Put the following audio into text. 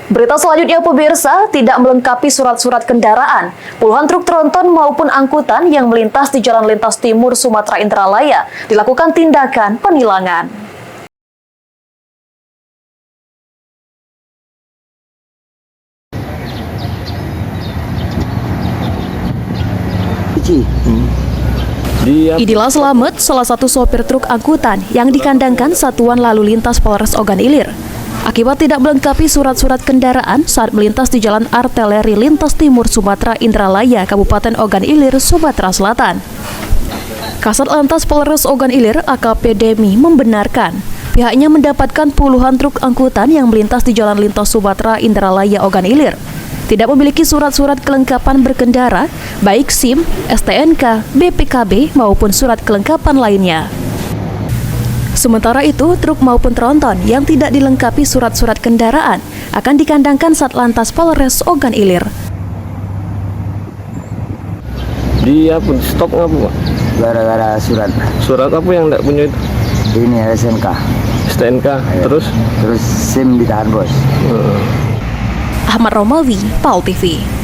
Berita selanjutnya pemirsa, tidak melengkapi surat-surat kendaraan. Puluhan truk tronton maupun angkutan yang melintas di Jalan Lintas Timur Sumatera Indralaya dilakukan tindakan penilangan. Idilah Slamet, salah satu sopir truk angkutan yang dikandangkan Satuan Lalu Lintas Polres Ogan Ilir. Akibat tidak melengkapi surat-surat kendaraan saat melintas di Jalan Artileri Lintas Timur Sumatera Indralaya, Kabupaten Ogan Ilir, Sumatera Selatan. Kasat Lantas Polres Ogan Ilir AKP Demi membenarkan pihaknya mendapatkan puluhan truk angkutan yang melintas di Jalan Lintas Sumatera Indralaya Ogan Ilir tidak memiliki surat-surat kelengkapan berkendara, baik SIM, STNK, BPKB maupun surat kelengkapan lainnya. Sementara itu, truk maupun tronton yang tidak dilengkapi surat-surat kendaraan akan dikandangkan Satlantas Polres Ogan Ilir. Dia pun stop nggak Bu? Gara-gara surat. Surat apa yang tidak punya itu? Ini SNK. STNK, Ayo. terus? Terus SIM ditahan bos. Ahmad Romawi, PAL TV.